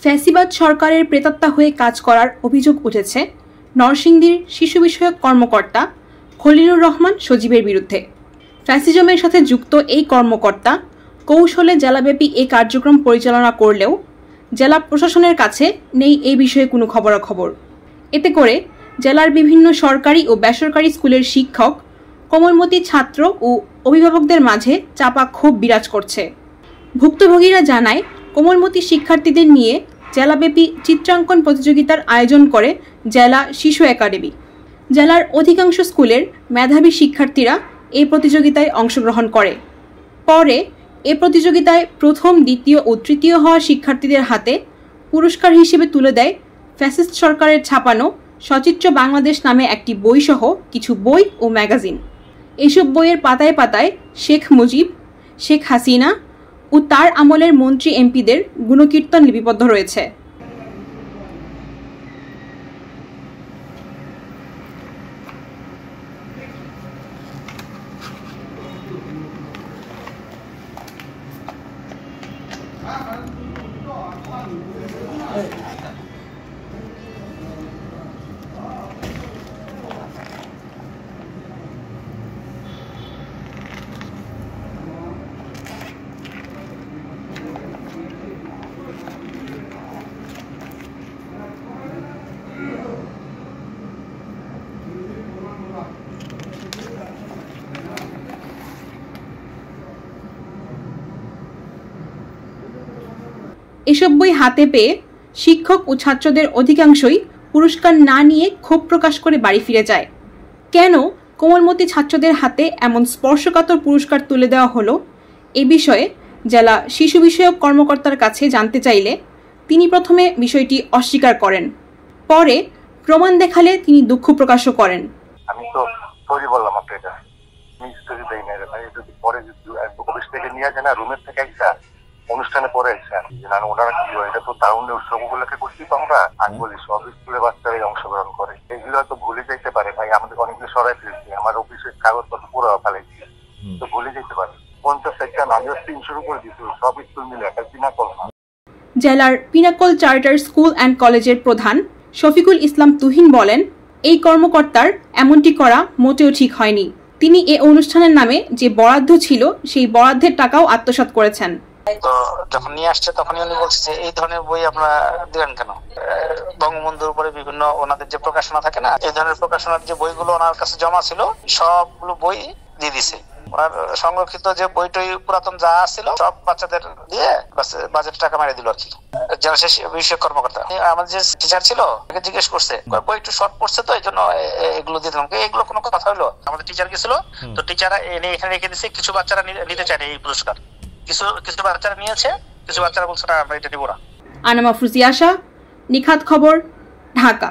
ফ্যাসিবাদ সরকারের প্রেতাত্মা হয়ে কাজ করার অভিযোগ উঠেছে নরসিংদীর শিশু বিষয়ক কর্মকর্তা খলিলুর রহমান সজীবের বিরুদ্ধে। ফ্যাসিজমের সাথে যুক্ত এই কর্মকর্তা কৌশলে জেলাব্যাপী এই কার্যক্রম পরিচালনা করলেও জেলা প্রশাসনের কাছে নেই এই বিষয়ে কোনো খবরাখবর। এতে করে জেলার বিভিন্ন সরকারি ও বেসরকারি স্কুলের শিক্ষক, কোমলমতি ছাত্র ও অভিভাবকদের মাঝে চাপা ক্ষোভ বিরাজ করছে। ভুক্তভোগীরা জানায়, কোমলমতি শিক্ষার্থীদের নিয়ে জেলাব্যাপী চিত্রাঙ্কন প্রতিযোগিতার আয়োজন করে জেলা শিশু একাডেমি। জেলার অধিকাংশ স্কুলের মেধাবী শিক্ষার্থীরা এই প্রতিযোগিতায় অংশগ্রহণ করে। পরে এ প্রতিযোগিতায় প্রথম, দ্বিতীয় ও তৃতীয় হওয়া শিক্ষার্থীদের হাতে পুরস্কার হিসেবে তুলে দেয় ফ্যাসিস্ট সরকারের ছাপানো সচিত্র বাংলাদেশ নামে একটি বইসহ কিছু বই ও ম্যাগাজিন। এসব বইয়ের পাতায় পাতায় শেখ মুজিব, শেখ হাসিনা ও তার আমলের মন্ত্রী এমপিদের গুণকীর্তন লিপিবদ্ধ রয়েছে। এসব বই হাতে পেয়ে শিক্ষক ও ছাত্রদের অধিকাংশই পুরস্কার না নিয়ে ক্ষোভ প্রকাশ করে বাড়ি ফিরে যায়। কেন কোমলমতি ছাত্রদের হাতে এমন স্পর্শকাতর পুরস্কার তুলে দেওয়া হলো, এ বিষয়ে জেলা শিশু বিষয়ক কর্মকর্তার কাছে জানতে চাইলে তিনি প্রথমে বিষয়টি অস্বীকার করেন। পরে প্রমাণ দেখালে তিনি দুঃখ প্রকাশও করেন। আমি তো সরি বললাম আপনাকে, আমি স্টোরি দেই না ভাই, যদি পরে অফিস থেকে নিয়ে যায় না, রুমের থেকে একটা অনুষ্ঠানে পরে ওনারা কি হয়, এটা তো তারুণ্যের উৎসবগুলোকে করছি তো আমরা। আমি বলি সব স্কুলের বাচ্চারাই অংশগ্রহণ করে, এগুলো তো ভুলে যেতে পারে ভাই। আমাদের অনেকগুলো সরাই ফেলছি, আমার অফিসের কাগজপত্র পুরো ফেলেছি, তো ভুলে যেতে পারে। 50 আমি 300 করে দিচ্ছি, সব স্কুল মিলে একটা পিনাকল। জেলার পিনাকল চার্টার স্কুল অ্যান্ড কলেজের প্রধান শফিকুল ইসলাম তুহিন বলেন, এই কর্মকর্তার এমনটি করা মোটেও ঠিক হয়নি। তিনি এ অনুষ্ঠানের নামে যে বরাদ্দ ছিল সেই বরাদ্দের টাকাও আত্মসাৎ করেছেন। তো যখন নিয়ে আসছে তখনই উনি বলছে যে এই ধরনের বই আপনারা দিলেন কেন? বঙ্গবন্ধুর উপরে বিভিন্ন ওনাদের যে প্রকাশনা থাকে না, এই ধরনের প্রকাশনার যে বইগুলো ওনার কাছে জমা ছিল সবগুলো বই দিয়ে দিছে। ওনার সংরক্ষিত যে বইটই পুরাতন যা ছিল সব বাচ্চাদের দিয়ে বাজেট টাকা মারিয়ে দিল আর কি। জেলা বিষয়ক কর্মকর্তা আমাদের যে টিচার ছিল তাকে জিজ্ঞেস করছে, বই একটু শর্ট পড়ছে তো এই জন্য এগুলো দিয়ে দিলাম। এগুলো কোনো কথা হলো? আমাদের টিচার গেছিল, তো টিচাররা এখানে রেখে দিচ্ছে। কিছু বাচ্চারা নিতে চায় এই পুরস্কার, কিছু বাচ্চারা নিয়েছে, কিছু বাচ্চারা বলছে না আমরা এটা নিব না। আনামা ফুজিয়াশা, নিখাত খবর, ঢাকা।